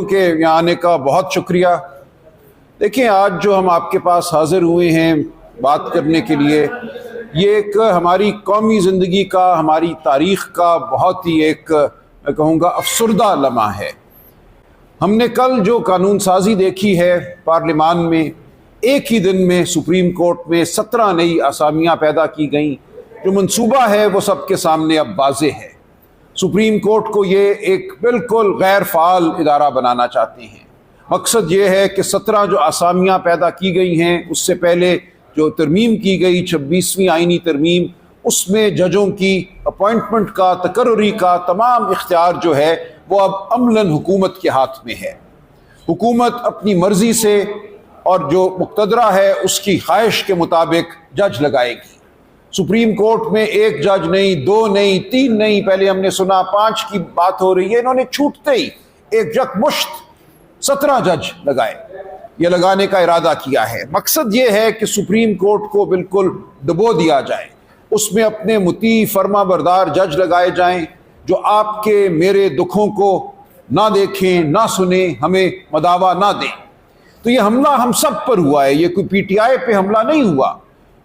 کے یہاں آنے کا بہت شکریہ۔ دیکھیں، آج جو ہم آپ کے پاس حاضر ہوئے ہیں بات کرنے کے لیے، یہ ایک ہماری قومی زندگی کا، ہماری تاریخ کا بہت ہی ایک میں کہوں گا افسردہ لمحہ ہے۔ ہم نے کل جو قانون سازی دیکھی ہے پارلیمان میں، ایک ہی دن میں سپریم کورٹ میں 17 نئی اسامیاں پیدا کی گئیں۔ جو منصوبہ ہے وہ سب کے سامنے اب واضح ہے۔ سپریم کورٹ کو یہ ایک بالکل غیر فعال ادارہ بنانا چاہتے ہیں۔ مقصد یہ ہے کہ 17 جو اسامیاں پیدا کی گئی ہیں، اس سے پہلے جو ترمیم کی گئی 26ویں آئینی ترمیم، اس میں ججوں کی اپوائنٹمنٹ کا، تقرری کا تمام اختیار جو ہے وہ اب عملاً حکومت کے ہاتھ میں ہے۔ حکومت اپنی مرضی سے اور جو مقتدرہ ہے اس کی خواہش کے مطابق جج لگائے گی۔ سپریم کورٹ میں ایک جج نہیں، 2 نہیں، 3 نہیں، پہلے ہم نے سنا 5 کی بات ہو رہی ہے۔ انہوں نے چھوٹتے ہی ایک یکمشت 17 جج لگائے، یہ لگانے کا ارادہ کیا ہے۔ مقصد یہ ہے کہ سپریم کورٹ کو بالکل ڈبو دیا جائے، اس میں اپنے مطیع فرما بردار جج لگائے جائیں جو آپ کے میرے دکھوں کو نہ دیکھیں، نہ سنیں، ہمیں مداوا نہ دیں۔ تو یہ حملہ ہم سب پر ہوا ہے، یہ کوئی پی ٹی آئی پہ حملہ نہیں ہوا۔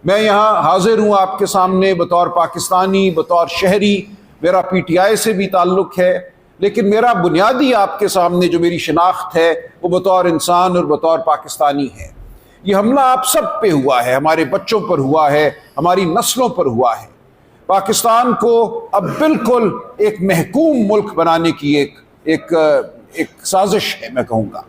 میں یہاں حاضر ہوں آپ کے سامنے بطور پاکستانی، بطور شہری، میرا پی ٹی آئی سے بھی تعلق ہے، لیکن میرا بنیادی آپ کے سامنے جو میری شناخت ہے وہ بطور انسان اور بطور پاکستانی ہے۔ یہ حملہ آپ سب پہ ہوا ہے، ہمارے بچوں پر ہوا ہے، ہماری نسلوں پر ہوا ہے۔ پاکستان کو اب بالکل ایک محکوم ملک بنانے کی ایک سازش ہے، میں کہوں گا۔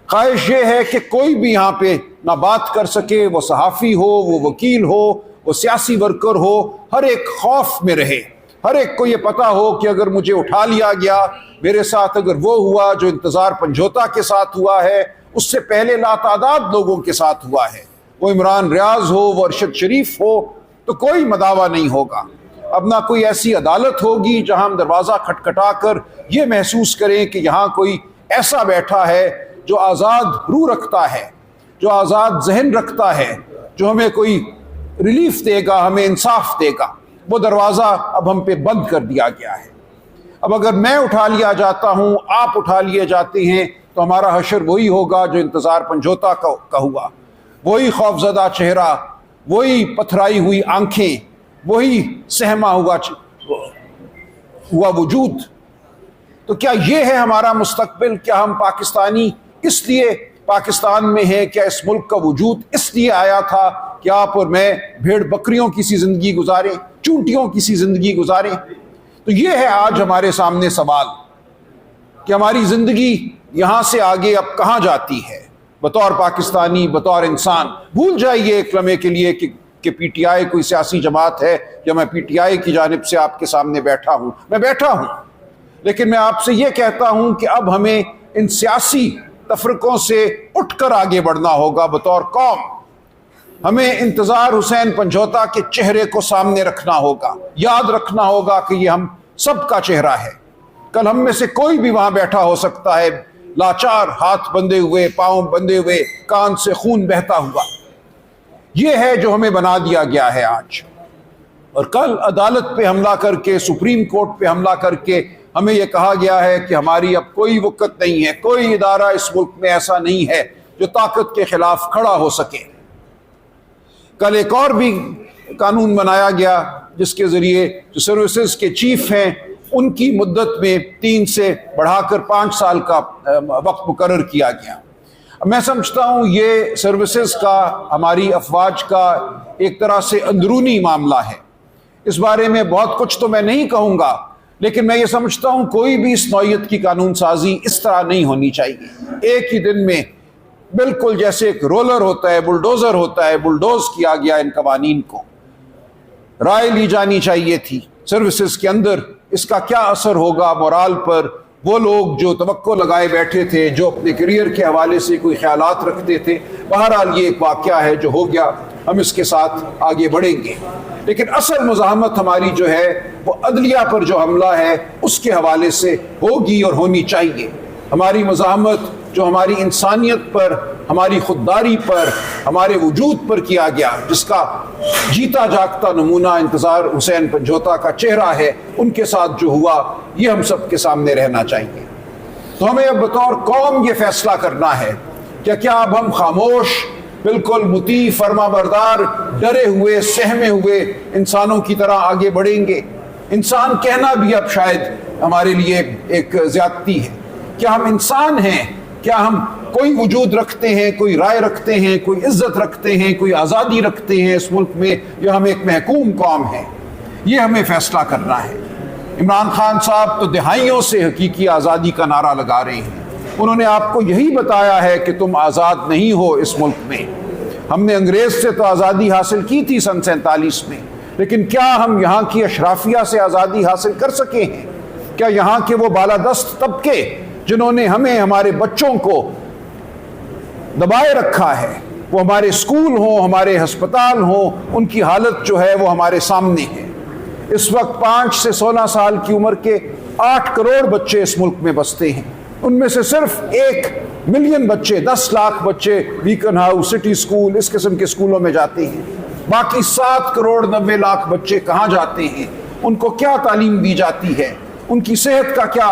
خواہش یہ ہے کہ کوئی بھی یہاں پہ نہ بات کر سکے، وہ صحافی ہو، وہ وکیل ہو، وہ سیاسی ورکر ہو، ہر ایک خوف میں رہے۔ ہر ایک کو یہ پتا ہو کہ اگر مجھے اٹھا لیا گیا، میرے ساتھ اگر وہ ہوا جو انتظار پنجوتا کے ساتھ ہوا ہے، اس سے پہلے لاتعداد لوگوں کے ساتھ ہوا ہے، وہ عمران ریاض ہو، وہ ارشد شریف ہو، تو کوئی مداوا نہیں ہوگا۔ اب نہ کوئی ایسی عدالت ہوگی جہاں ہم دروازہ کھٹکھٹا کر یہ محسوس کریں کہ یہاں کوئی ایسا بیٹھا ہے جو آزاد روح رکھتا ہے، جو آزاد ذہن رکھتا ہے، جو ہمیں کوئی ریلیف دے گا، ہمیں انصاف دے گا۔ وہ دروازہ اب ہم پہ بند کر دیا گیا ہے۔ اب اگر میں اٹھا لیا جاتا ہوں، آپ اٹھا لیے جاتے ہیں، تو ہمارا حشر وہی ہوگا جو انتظار پنجوتا کا ہوا۔ وہی خوفزدہ چہرہ، وہی پتھرائی ہوئی آنکھیں، وہی سہما ہوا وجود۔ تو کیا یہ ہے ہمارا مستقبل؟ کیا ہم پاکستانی اس لیے پاکستان میں ہیں؟ کیا اس ملک کا وجود اس لیے آیا تھا کہ آپ اور میں بھیڑ بکریوں کی سی زندگی گزاریں، چونٹیوں کی سی زندگی گزاریں؟ تو یہ ہے آج ہمارے سامنے سوال کہ ہماری زندگی یہاں سے آگے اب کہاں جاتی ہے بطور پاکستانی، بطور انسان۔ بھول جائیے ایک لمحے کے لیے کہ پی ٹی آئی کوئی سیاسی جماعت ہے یا میں پی ٹی آئی کی جانب سے آپ کے سامنے بیٹھا ہوں۔ میں بیٹھا ہوں، لیکن میں آپ سے یہ کہتا ہوں کہ اب ہمیں ان سیاسی تفرقوں سے اٹھ کر آگے بڑھنا ہوگا بطور قوم۔ ہمیں انتظار حسین پنجوتا کے چہرے کو سامنے رکھنا ہوگا، یاد رکھنا ہوگا کہ یہ ہم سب کا چہرہ ہے۔ کل ہم میں سے کوئی بھی وہاں بیٹھا ہو سکتا ہے، لاچار، ہاتھ بندھے ہوئے، پاؤں بندھے ہوئے، کان سے خون بہتا ہوا۔ یہ ہے جو ہمیں بنا دیا گیا ہے آج۔ اور کل عدالت پہ حملہ کر کے، سپریم کورٹ پہ حملہ کر کے ہمیں یہ کہا گیا ہے کہ ہماری اب کوئی وقت نہیں ہے، کوئی ادارہ اس ملک میں ایسا نہیں ہے جو طاقت کے خلاف کھڑا ہو سکے۔ کل ایک اور بھی قانون بنایا گیا جس کے ذریعے جو سروسز کے چیف ہیں ان کی مدت میں 3 سے بڑھا کر 5 سال کا وقت مقرر کیا گیا۔ میں سمجھتا ہوں یہ سروسز کا، ہماری افواج کا ایک طرح سے اندرونی معاملہ ہے۔ اس بارے میں بہت کچھ تو میں نہیں کہوں گا، لیکن میں یہ سمجھتا ہوں کوئی بھی اس نوعیت کی قانون سازی اس طرح نہیں ہونی چاہیے۔ ایک ہی دن میں بالکل جیسے ایک رولر ہوتا ہے، بلڈوزر ہوتا ہے، بلڈوز کیا گیا ان قوانین کو۔ رائے لی جانی چاہیے تھی سروسز کے اندر، اس کا کیا اثر ہوگا مورال پر۔ وہ لوگ جو توقع لگائے بیٹھے تھے، جو اپنے کیریئر کے حوالے سے کوئی خیالات رکھتے تھے، بہرحال یہ ایک واقعہ ہے جو ہو گیا، ہم اس کے ساتھ آگے بڑھیں گے۔ لیکن اصل مزاحمت ہماری جو ہے وہ عدلیہ پر جو حملہ ہے اس کے حوالے سے ہوگی اور ہونی چاہیے۔ ہماری مزاحمت جو ہماری انسانیت پر، ہماری خودداری پر، ہمارے وجود پر کیا گیا، جس کا جیتا جاگتا نمونہ انتظار حسین پنجوتا کا چہرہ ہے، ان کے ساتھ جو ہوا یہ ہم سب کے سامنے رہنا چاہیے۔ تو ہمیں اب بطور قوم یہ فیصلہ کرنا ہے کہ کیا اب ہم خاموش، بالکل مطیع، فرما بردار، ڈرے ہوئے، سہمے ہوئے انسانوں کی طرح آگے بڑھیں گے؟ انسان کہنا بھی اب شاید ہمارے لیے ایک زیادتی ہے۔ کیا ہم انسان ہیں؟ کیا ہم کوئی وجود رکھتے ہیں، کوئی رائے رکھتے ہیں، کوئی عزت رکھتے ہیں، کوئی آزادی رکھتے ہیں اس ملک میں، یا ہم ایک محکوم قوم ہیں؟ یہ ہمیں فیصلہ کرنا ہے۔ عمران خان صاحب تو دہائیوں سے حقیقی آزادی کا نعرہ لگا رہے ہیں۔ انہوں نے آپ کو یہی بتایا ہے کہ تم آزاد نہیں ہو اس ملک میں۔ ہم نے انگریز سے تو آزادی حاصل کی تھی سن 47 میں، لیکن کیا ہم یہاں کی اشرافیہ سے آزادی حاصل کر سکے ہیں؟ کیا یہاں کے وہ بالادست طبقے جنہوں نے ہمیں، ہمارے بچوں کو دبائے رکھا ہے، وہ ہمارے اسکول ہوں، ہمارے ہسپتال ہوں، ان کی حالت جو ہے وہ ہمارے سامنے ہے۔ اس وقت 5 سے 16 سال کی عمر کے 8 کروڑ بچے اس ملک میں بستے ہیں۔ ان میں سے صرف 1 ملین بچے، 10 لاکھ بچے بیکن ہاؤس، سٹی اسکول، اس قسم کے اسکولوں میں جاتے ہیں۔ باقی 7 کروڑ 90 لاکھ بچے کہاں جاتے ہیں؟ ان کو کیا تعلیم دی جاتی ہے؟ ان کی صحت کا کیا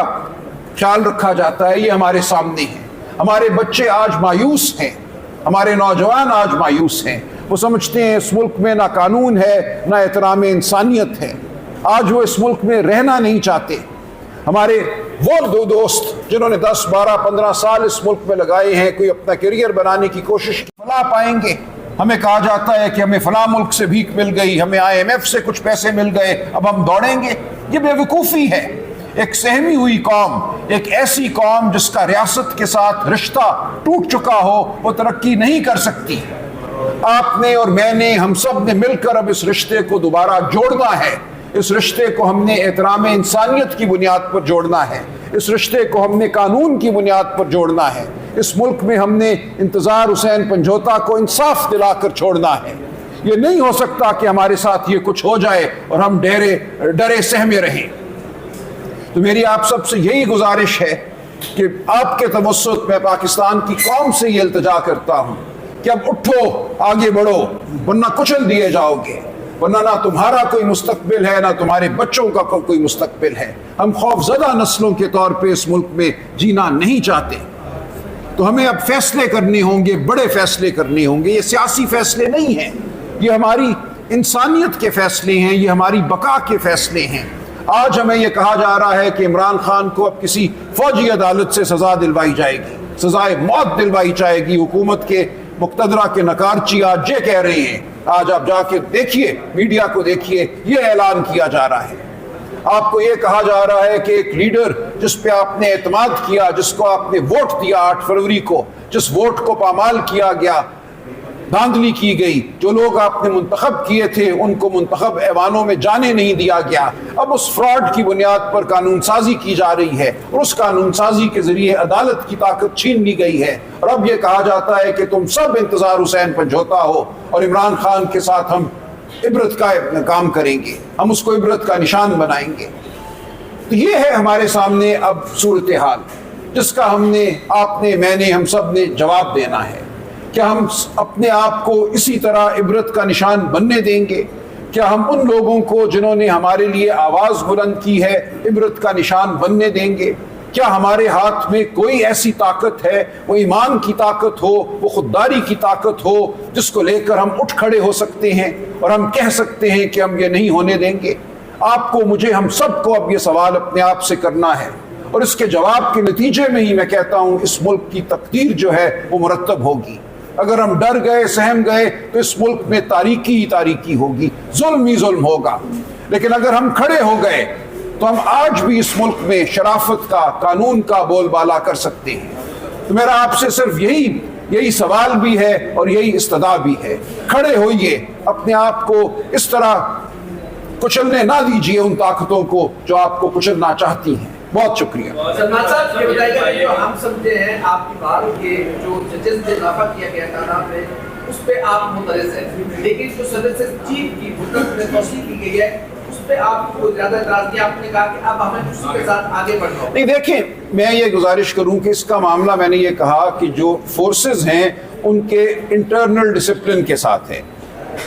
خیال رکھا جاتا ہے؟ یہ ہمارے سامنے ہے۔ ہمارے بچے آج مایوس ہیں، ہمارے نوجوان آج مایوس ہیں۔ وہ سمجھتے ہیں اس ملک میں نہ قانون ہے، نہ احترام انسانیت ہے۔ آج وہ اس ملک میں رہنا نہیں چاہتے۔ ہمارے وہ 2 دوست جنہوں نے 10 12 15 سال اس ملک میں لگائے ہیں، کوئی اپنا کیریئر بنانے کی کوشش کی، فلاح پائیں گے۔ ہمیں کہا جاتا ہے کہ ہمیں فلاں ملک سے بھیک مل گئی، ہمیں IMF سے کچھ پیسے مل گئے، اب ہم دوڑیں گے۔ یہ بے وقوفی ہے۔ ایک سہمی ہوئی قوم، ایک ایسی قوم جس کا ریاست کے ساتھ رشتہ ٹوٹ چکا ہو، وہ ترقی نہیں کر سکتی۔ آپ نے اور میں نے، ہم سب نے مل کر اب اس رشتے کو دوبارہ جوڑنا ہے۔ اس رشتے کو ہم نے احترام انسانیت کی بنیاد پر جوڑنا ہے۔ اس رشتے کو ہم نے قانون کی بنیاد پر جوڑنا ہے۔ اس ملک میں ہم نے انتظار حسین پنجوتا کو انصاف دلا کر چھوڑنا ہے۔ یہ نہیں ہو سکتا کہ ہمارے ساتھ یہ کچھ ہو جائے اور ہم ڈرے سہمے رہیں۔ تو میری آپ سب سے یہی گزارش ہے کہ آپ کے توسط میں پاکستان کی قوم سے یہ التجا کرتا ہوں کہ اب اٹھو، آگے بڑھو، ورنہ کچل دیے جاؤ گے، ورنہ نہ تمہارا کوئی مستقبل ہے، نہ تمہارے بچوں کا کوئی مستقبل ہے۔ ہم خوفزدہ نسلوں کے طور پہ اس ملک میں جینا نہیں چاہتے۔ تو ہمیں اب فیصلے کرنے ہوں گے، بڑے فیصلے کرنے ہوں گے۔ یہ سیاسی فیصلے نہیں ہیں، یہ ہماری انسانیت کے فیصلے ہیں، یہ ہماری بقا کے فیصلے ہیں۔ آج ہمیں یہ کہا جا رہا ہے کہ عمران خان کو اب کسی فوجی عدالت سے سزا دلوائی جائے گی، سزائے موت دلوائی جائے گی۔ حکومت کے مقتدرہ کے نکارچی آج یہ کہہ رہے ہیں، آج آپ جا کے دیکھیے، میڈیا کو دیکھیے، یہ اعلان کیا جا رہا ہے۔ آپ کو یہ کہا جا رہا ہے کہ ایک لیڈر جس پہ آپ نے اعتماد کیا، جس کو آپ نے ووٹ دیا 8 فروری کو، جس ووٹ کو پامال کیا گیا، دھاندلی کی گئی، جو لوگ آپ نے منتخب کیے تھے ان کو منتخب ایوانوں میں جانے نہیں دیا گیا۔ اب اس فراڈ کی بنیاد پر قانون سازی کی جا رہی ہے اور اس قانون سازی کے ذریعے عدالت کی طاقت چھین لی گئی ہے، اور اب یہ کہا جاتا ہے کہ تم سب انتظار حسین پنجوتا ہو اور عمران خان کے ساتھ ہم عبرت کا کام کریں گے، ہم اس کو عبرت کا نشان بنائیں گے۔ تو یہ ہے ہمارے سامنے اب صورتحال جس کا ہم نے، آپ نے، میں نے، ہم سب نے جواب دینا ہے۔ کیا ہم اپنے آپ کو اسی طرح عبرت کا نشان بننے دیں گے؟ کیا ہم ان لوگوں کو جنہوں نے ہمارے لیے آواز بلند کی ہے عبرت کا نشان بننے دیں گے؟ کیا ہمارے ہاتھ میں کوئی ایسی طاقت ہے، وہ ایمان کی طاقت ہو، وہ خودداری کی طاقت ہو، جس کو لے کر ہم اٹھ کھڑے ہو سکتے ہیں اور ہم کہہ سکتے ہیں کہ ہم یہ نہیں ہونے دیں گے؟ آپ کو، مجھے، ہم سب کو اب یہ سوال اپنے آپ سے کرنا ہے، اور اس کے جواب کے نتیجے میں ہی میں کہتا ہوں اس ملک کی تقدیر جو ہے وہ مرتب ہوگی۔ اگر ہم ڈر گئے، سہم گئے تو اس ملک میں تاریکی ہی تاریکی ہوگی، ظلم ہی ظلم ہوگا۔ لیکن اگر ہم کھڑے ہو گئے تو ہم آج بھی اس ملک میں شرافت کا، قانون کا بول بالا کر سکتے ہیں۔ تو میرا آپ سے صرف یہی سوال بھی ہے اور یہی استدعا بھی ہے، کھڑے ہوئیے، اپنے آپ کو اس طرح کچلنے نہ دیجیے ان طاقتوں کو جو آپ کو کچلنا چاہتی ہیں۔ بہت شکریہ۔ سلمان صاحب یہ بتائیے کہ جو ہم سمجھے ہیں آپ کی بات کہ جو ججز نے اضافہ کیا گیا تعداد میں، اس پہ آپ مترس ہیں، لیکن جو صدر سے چیف کی حکومت میں توسیع کی گئی ہے اس پہ آپ کو زیادہ اعتراض نہیں، آپ نے کہا کہ اب ہمیں اسی کے ساتھ آگے بڑھنا ہوگا۔ نہیں، دیکھیں، میں یہ گزارش کروں کہ اس کا معاملہ، میں نے یہ کہا کہ جو فورسز ہیں ان کے انٹرنل ڈسپلن کے ساتھ ہے۔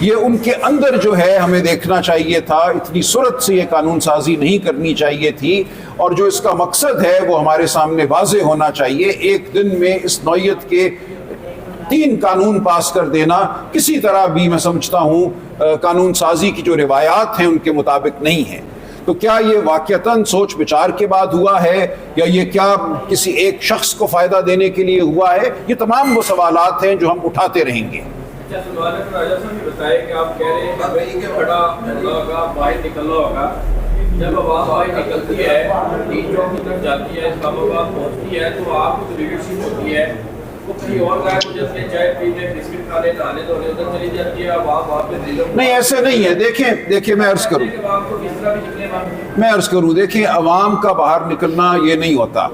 یہ ان کے اندر جو ہے ہمیں دیکھنا چاہیے تھا، اتنی صورت سے یہ قانون سازی نہیں کرنی چاہیے تھی، اور جو اس کا مقصد ہے وہ ہمارے سامنے واضح ہونا چاہیے۔ ایک دن میں اس نوعیت کے 3 قانون پاس کر دینا کسی طرح بھی میں سمجھتا ہوں قانون سازی کی جو روایات ہیں ان کے مطابق نہیں ہے۔ تو کیا یہ واقعتاً سوچ بچار کے بعد ہوا ہے، یا یہ کیا کسی ایک شخص کو فائدہ دینے کے لیے ہوا ہے؟ یہ تمام وہ سوالات ہیں جو ہم اٹھاتے رہیں گے۔ سوال ہے راجا صاحب یہ بتائے کہ آپ کہہ رہے ہیں کہ بڑا حملہ ہوگا، باہر نکلنا ہوگا، جب عوام باہر نکلتی ہے، ٹی چوک کی طرف جاتی ہے، اسلام آباد پہنچتی ہے، تو آپ کی لیڈرشپ ہوتی ہے وہ کہیں اور غائب ہو جاتی ہے، چائے پینے بسکٹ کھانے نہانے دھونے ادھر چلی جاتی ہے، عوام وہاں پہ نہیں ایسے نہیں ہے۔ دیکھیں میں عرض کروں دیکھیں عوام کا باہر نکلنا یہ نہیں ہوتا۔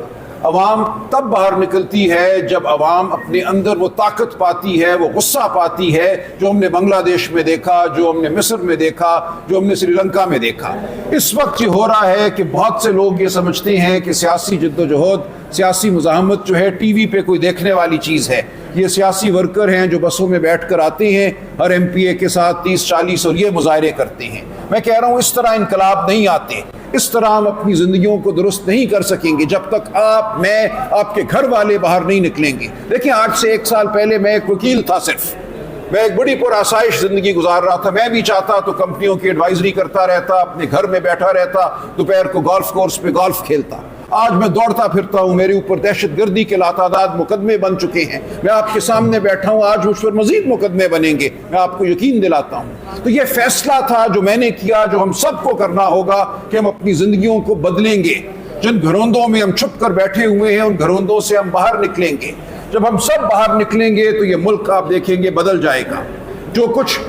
عوام تب باہر نکلتی ہے جب عوام اپنے اندر وہ طاقت پاتی ہے، وہ غصہ پاتی ہے، جو ہم نے بنگلہ دیش میں دیکھا، جو ہم نے مصر میں دیکھا، جو ہم نے سری لنکا میں دیکھا۔ اس وقت یہ ہو رہا ہے کہ بہت سے لوگ یہ سمجھتے ہیں کہ سیاسی جد و جہد، سیاسی مزاحمت جو ہے ٹی وی پہ کوئی دیکھنے والی چیز ہے۔ یہ سیاسی ورکر ہیں جو بسوں میں بیٹھ کر آتے ہیں ہر ایم پی اے کے ساتھ 30-40 اور یہ مظاہرے کرتے ہیں۔ میں کہہ رہا ہوں اس طرح انقلاب نہیں آتے، اس طرح ہم اپنی زندگیوں کو درست نہیں کر سکیں گے جب تک میں آپ کے گھر والے باہر نہیں نکلیں گے۔ دیکھیں آج سے 1 سال پہلے میں ایک وکیل تھا، صرف میں ایک بڑی پرآسائش زندگی گزار رہا تھا۔ میں بھی چاہتا تو کمپنیوں کی ایڈوائزری کرتا رہتا، اپنے گھر میں بیٹھا رہتا، دوپہر کو گولف کورس پہ گولف کھیلتا۔ آج میں دوڑتا پھرتا ہوں، میرے اوپر دہشت گردی کے لاتعداد مقدمے بن چکے ہیں۔ میں آپ کے سامنے بیٹھا ہوں، آج مجھ پر مزید مقدمے بنیں گے، میں آپ کو یقین دلاتا ہوں۔ تو یہ فیصلہ تھا جو میں نے کیا، جو ہم سب کو کرنا ہوگا کہ ہم اپنی زندگیوں کو بدلیں گے۔ جن گھروندوں میں ہم چھپ کر بیٹھے ہوئے ہیں ان گھروندوں سے ہم باہر نکلیں گے۔ جب ہم سب باہر نکلیں گے تو یہ ملک آپ دیکھیں گے بدل جائے گا۔ جو کچھ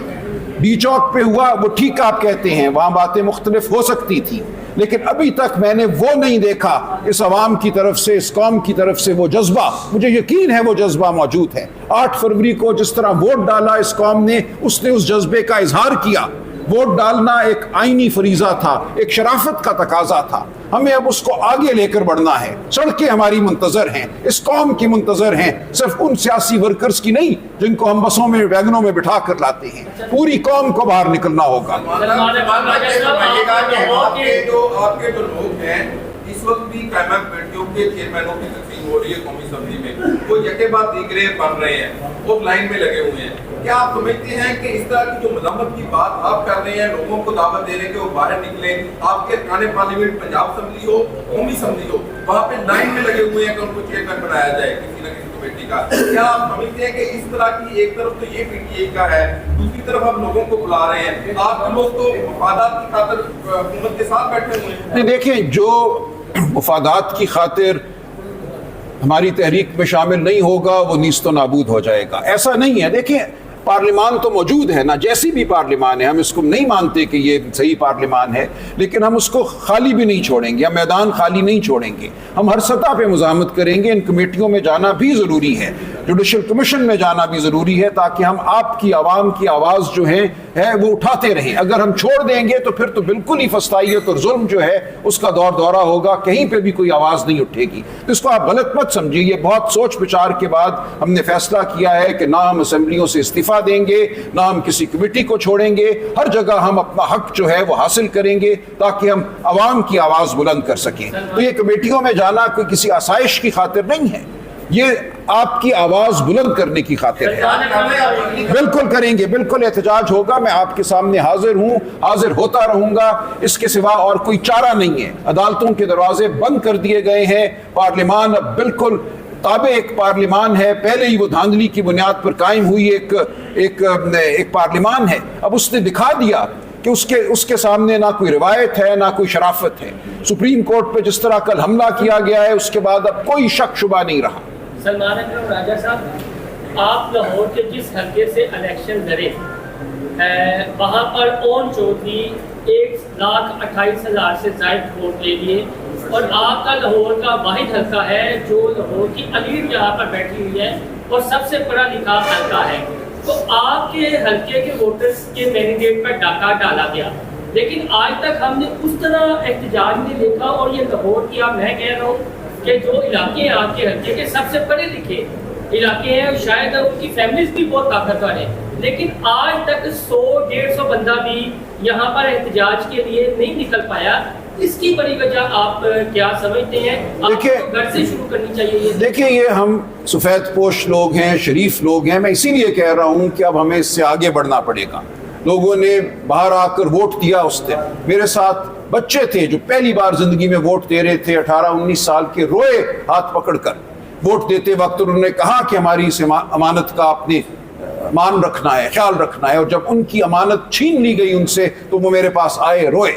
ڈی چوک پہ ہوا وہ ٹھیک آپ کہتے ہیں، وہاں باتیں مختلف ہو سکتی تھی، لیکن ابھی تک میں نے وہ نہیں دیکھا اس عوام کی طرف سے، اس قوم کی طرف سے وہ جذبہ۔ مجھے یقین ہے وہ جذبہ موجود ہے۔ 8 فروری کو جس طرح ووٹ ڈالا اس قوم نے، اس نے اس جذبے کا اظہار کیا۔ ووٹ ڈالنا ایک آئینی فریضہ تھا، ایک شرافت کا تقاضا تھا۔ ہمیں اب اس کو آگے لے کر بڑھنا ہے۔ سڑکیں ہماری منتظر ہیں، اس قوم کی منتظر ہیں، صرف ان سیاسی ورکرز کی نہیں جن کو ہم بسوں میں ویگنوں میں بٹھا کر لاتے ہیں۔ پوری قوم کو باہر نکلنا ہوگا۔ آپ کے جو لوگ ہیں اس وقت بھی قائمہ کمیٹیوں کے چیئرمینوں کی تقسیم ہو رہی ہے قومی اسمبلی میں، وہ یکے بعد دیگرے بن رہے ہیں، وہ لائن میں لگے ہوئے ہیں۔ کیا آپ سمجھتے ہیں کہ اس طرح کی جو مذمت کی بات آپ کر رہے ہیں، لوگوں کو دعوت دے رہے ہیں کہ وہ باہر نکلیں، آپ کے ارکان پارلیمنٹ پنجاب اسمبلی ہو، قومی اسمبلی ہو، وہاں پہ لائن میں لگے ہوئے ہیں کہ ان کو چیئرمین بنایا جائے کسی نہ کسی کمیٹی کا؟ کیا آپ سمجھتے ہیں کہ اس طرح کی ایک طرف تو یہ پی ٹی آئی کا ہے، دوسری طرف آپ لوگوں کو بلا رہے ہیں، آپ کے لوگ تو مفادات کی خاطر حکومت کے ساتھ بیٹھے ہوئے ہیں؟ نہیں دیکھیں، جو مفادات کی خاطر ہماری تحریک میں شامل نہیں ہوگا وہ نیست و نابود ہو جائے گا، ایسا نہیں ہے۔ دیکھیں پارلیمان تو موجود ہے نا، جیسی بھی پارلیمان ہے، ہم اس کو نہیں مانتے کہ یہ صحیح پارلیمان ہے، لیکن ہم اس کو خالی بھی نہیں چھوڑیں گے، ہم میدان خالی نہیں چھوڑیں گے۔ ہم ہر سطح پہ مزاحمت کریں گے، ان کمیٹیوں میں جانا بھی ضروری ہے، جوڈیشل کمیشن میں جانا بھی ضروری ہے، تاکہ ہم آپ کی عوام کی آواز جو ہے وہ اٹھاتے رہیں۔ اگر ہم چھوڑ دیں گے تو پھر تو بالکل ہی فسطائیت اور ظلم جو ہے اس کا دور دورہ ہوگا، کہیں پہ بھی کوئی آواز نہیں اٹھے گی۔ تو اس کو آپ غلط مت سمجھیے، یہ بہت سوچ بچار کے بعد ہم نے فیصلہ کیا ہے کہ نہ ہم اسمبلیوں سے استعفیٰ دیں گے، نہ ہم کسی کمیٹی کو چھوڑیں گے، ہر جگہ ہم اپنا حق جو ہے وہ حاصل کریں گے تاکہ ہم عوام کی آواز بلند کر سکیں۔ تو یہ کمیٹیوں میں جانا کوئی کسی آسائش کی خاطر نہیں ہے، یہ آپ کی آواز بلند کرنے کی خاطر ہے۔ بالکل کریں گے، بالکل احتجاج ہوگا، میں آپ کے سامنے حاضر ہوں، حاضر ہوتا رہوں گا، اس کے سوا اور کوئی چارہ نہیں ہے۔ عدالتوں کے دروازے بند کر دیے گئے ہیں، پارلیمان اب بالکل تابع ایک پارلیمان ہے، پہلے ہی وہ دھاندلی کی بنیاد پر قائم ہوئی ایک پارلیمان ہے، اب اس نے دکھا دیا کہ اس کے سامنے نہ کوئی روایت ہے نہ کوئی شرافت ہے۔ سپریم کورٹ پہ جس طرح کل حملہ کیا گیا ہے اس کے بعد اب کوئی شک شبہ نہیں رہا۔ سلمان اکرم راجہ صاحب، آپ لاہور کے جس حلقے سے الیکشن لڑے وہاں پر اون چودھری 1,28,000 سے زائد ووٹ لے لیے، اور آپ کا لاہور کا واحد حلقہ ہے جو لاہور کی الیٹ یہاں پر بیٹھی ہوئی ہے اور سب سے پڑھا لکھا حلقہ ہے، تو آپ کے حلقے کے ووٹرز کے مینڈیٹ پر ڈاکہ ڈالا گیا، لیکن آج تک ہم نے اس طرح احتجاج نہیں دیکھا۔ اور یہ لاہور کی، اب میں کہہ رہا ہوں کہ جو علاقے ہیں آپ کے حلقے کے سب سے پڑھے لکھے علاقے ہیں، شاید ان کی فیملیز بھی بہت طاقتور ہیں، لیکن آج تک 100-150 بندہ بھی یہاں پر احتجاج کے لیے نہیں نکل پایا. اس کی بڑی وجہ آپ کیا سمجھتے ہیں؟ آپ کو گھر سے شروع کرنی چاہیے. دیکھیں یہ ہم سفید پوش لوگ ہیں، شریف لوگ ہیں، میں اسی لیے کہہ رہا ہوں کہ اب ہمیں اس سے آگے بڑھنا پڑے گا. لوگوں نے باہر آ کر ووٹ دیا، اس دن میرے ساتھ بچے تھے جو پہلی بار زندگی میں ووٹ دے رہے تھے، 18-19 سال کے، روئے ہاتھ پکڑ کر. ووٹ دیتے وقت انہوں نے کہا کہ ہماری اس امانت کا آپ نے مان رکھنا ہے، خیال رکھنا ہے، اور جب ان کی امانت چھین لی گئی ان سے تو وہ میرے پاس آئے، روئے.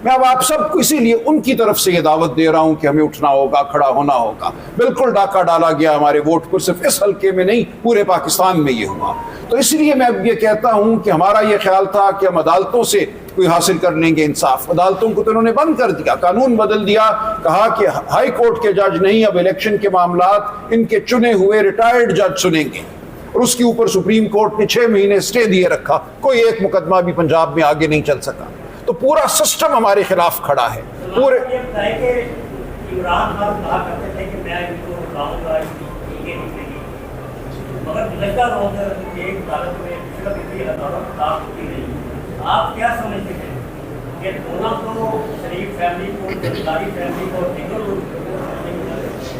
میں اب آپ سب کو اسی لیے ان کی طرف سے یہ دعوت دے رہا ہوں کہ ہمیں اٹھنا ہوگا، کھڑا ہونا ہوگا. بالکل ڈاکہ ڈالا گیا ہمارے ووٹ پر، صرف اس حلقے میں نہیں پورے پاکستان میں یہ ہوا. تو اس لیے میں اب یہ کہتا ہوں کہ ہمارا یہ خیال تھا کہ ہم عدالتوں سے کوئی حاصل کر لیں گے انصاف. عدالتوں کو تو انہوں نے بند کر دیا، قانون بدل دیا، کہا کہ ہائی کورٹ کے جج نہیں، اب الیکشن کے معاملات ان کے چنے ہوئے ریٹائرڈ جج سنیں گے. اور اس کے اوپر سپریم کورٹ نے 6 مہینے سٹے دیے رکھا، کوئی ایک مقدمہ بھی پنجاب میں آگے نہیں چل سکا. تو پورا سسٹم ہمارے خلاف کھڑا ہے. پورے عمران خان کہا کرتے تھے کہ میں ان کو لاؤں گا، مگر گزشتہ روز ایک عدالت میں عدالت نہیں. آپ کیا سمجھتے ہیں کہ دونوں کو شریف فیملی کو، زمینداری فیملی کو دیگر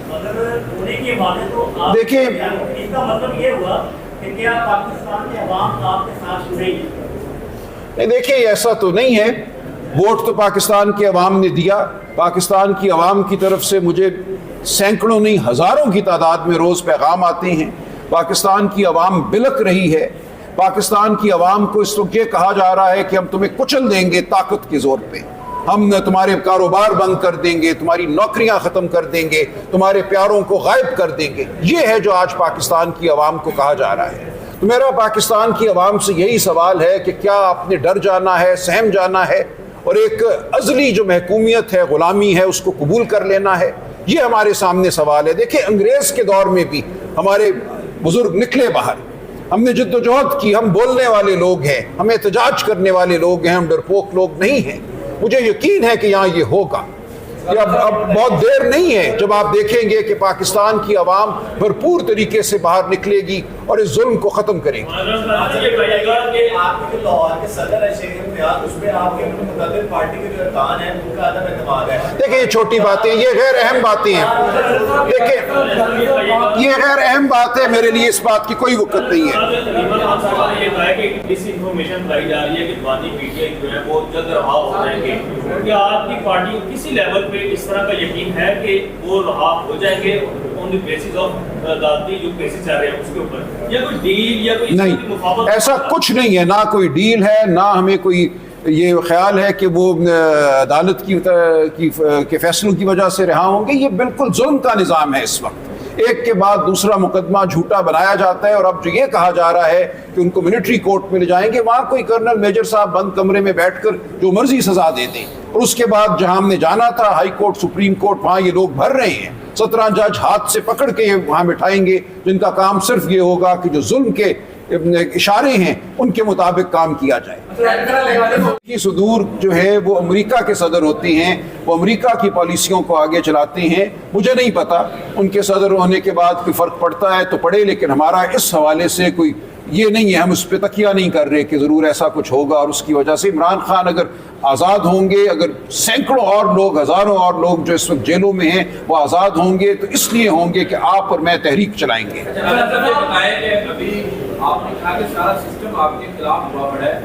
مگر ہونے کے بعد تو آپ دیکھیں، اس کا مطلب یہ ہوا کہ کیا پاکستان کے عوام آپ کے ساتھ جڑے ہیں؟ دیکھیں ایسا تو نہیں ہے. ووٹ تو پاکستان کے عوام نے دیا. پاکستان کی عوام کی طرف سے مجھے سینکڑوں نہیں ہزاروں کی تعداد میں روز پیغام آتے ہیں. پاکستان کی عوام بلک رہی ہے. پاکستان کی عوام کو اس وقت یہ کہا جا رہا ہے کہ ہم تمہیں کچل دیں گے طاقت کے زور پہ، ہم تمہارے کاروبار بند کر دیں گے، تمہاری نوکریاں ختم کر دیں گے، تمہارے پیاروں کو غائب کر دیں گے. یہ ہے جو آج پاکستان کی عوام کو کہا جا رہا ہے. تو میرا پاکستان کی عوام سے یہی سوال ہے کہ کیا آپ نے ڈر جانا ہے، سہم جانا ہے اور ایک ازلی جو محکومیت ہے، غلامی ہے، اس کو قبول کر لینا ہے؟ یہ ہمارے سامنے سوال ہے. دیکھیں انگریز کے دور میں بھی ہمارے بزرگ نکلے باہر، ہم نے جد و جہد کی، ہم بولنے والے لوگ ہیں، ہم احتجاج کرنے والے لوگ ہیں، ہم ڈرپوک لوگ نہیں ہیں. مجھے یقین ہے کہ یہاں یہ ہوگا. یہ اب بہت دیر نہیں ہے جب آپ دیکھیں گے کہ پاکستان کی عوام بھرپور طریقے سے باہر نکلے گی اور اس ظلم کو ختم کرے گی. آپ کے لاہور کے صدر ہے شیخ امتیاز، اس پہ آپ کے متعدد پارٹی کے جو ارکان ہیں ان کا عدم اعتماد ہے. دیکھیں یہ چھوٹی باتیں، یہ غیر اہم باتیں ہیں. دیکھیں یہ غیر اہم بات ہے، میرے لیے اس بات کی کوئی وقت نہیں ہے. یہ کہا کہ ڈس انفارمیشن بتائی جا رہی ہے کہ بانی پی ٹی آئی جو ہے وہ جلد رہا ہو جائیں گے. کیا آپ کی پارٹی کسی لیول پہ اس طرح کا یقین ہے کہ وہ رہا ہو جائیں گے آن دی بیسس آف عدالتی جو کیسز چل رہے ہیں اس کے اوپر، یا کوئی ڈیل یا کوئی نہیں؟ ایسا کچھ نہیں ہے، نہ کوئی ڈیل ہے، نہ ہمیں کوئی یہ خیال ہے کہ وہ عدالت کے فیصلوں کی وجہ سے رہا ہوں گے. یہ بالکل ظلم کا نظام ہے. اس وقت ایک کے بعد دوسرا مقدمہ جھوٹا بنایا جاتا ہے، اور اب جو یہ کہا جا رہا ہے کہ ان کو ملٹری کورٹ میں لے جائیں گے، وہاں کوئی کرنل میجر صاحب بند کمرے میں بیٹھ کر جو مرضی سزا دے دیں. اور اس کے بعد جہاں ہم نے جانا تھا ہائی کورٹ، سپریم کورٹ، وہاں یہ لوگ بھر رہے ہیں. 17 جج ہاتھ سے پکڑ کے وہاں بٹھائیں گے، جن کا کام صرف یہ ہوگا کہ جو ظلم کے اشارے ہیں ان کے مطابق کام کیا جائے. کی صدور جو ہے وہ امریکہ کے صدر ہوتے ہیں، وہ امریکہ کی پالیسیوں کو آگے چلاتے ہیں. مجھے نہیں پتا ان کے صدر ہونے کے بعد کوئی فرق پڑتا ہے تو پڑے، لیکن ہمارا اس حوالے سے کوئی یہ نہیں ہے، ہم اس پہ تکیہ نہیں کر رہے کہ ضرور ایسا کچھ ہوگا. اور اس کی وجہ سے عمران خان اگر آزاد ہوں گے، اگر سینکڑوں اور لوگ، ہزاروں اور لوگ جو اس وقت جیلوں میں ہیں وہ آزاد ہوں گے، تو اس لیے ہوں گے کہ آپ اور میں تحریک چلائیں گے. آپ نے کہا کہ سارا سسٹم آپ کے خلاف ہوا پڑا ہے.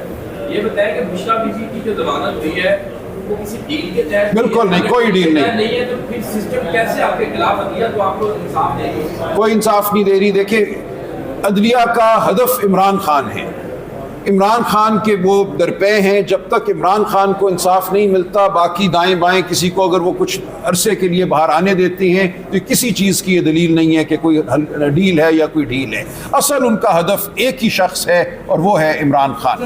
یہ بتائیں کہ بشرا بی بی کی جو ضمانت ہوئی ہے وہ کسی ڈیل کے تحت؟ بالکل نہیں، کوئی ڈیل نہیں ہے. تو پھر سسٹم کیسے آپ کے خلاف عدلیہ تو آپ کو انصاف دے رہی ہے؟ کوئی انصاف نہیں دے رہی. دیکھیں عدلیہ کا ہدف عمران خان ہے. عمران خان کے وہ درپے ہیں. جب تک عمران خان کو انصاف نہیں ملتا، باقی دائیں بائیں کسی کو اگر وہ کچھ عرصے کے لیے باہر آنے دیتے ہیں تو کسی چیز کی یہ دلیل نہیں ہے کہ کوئی ڈیل ہے یا کوئی ڈیل ہے. اصل ان کا ہدف ایک ہی شخص ہے اور وہ ہے عمران خان.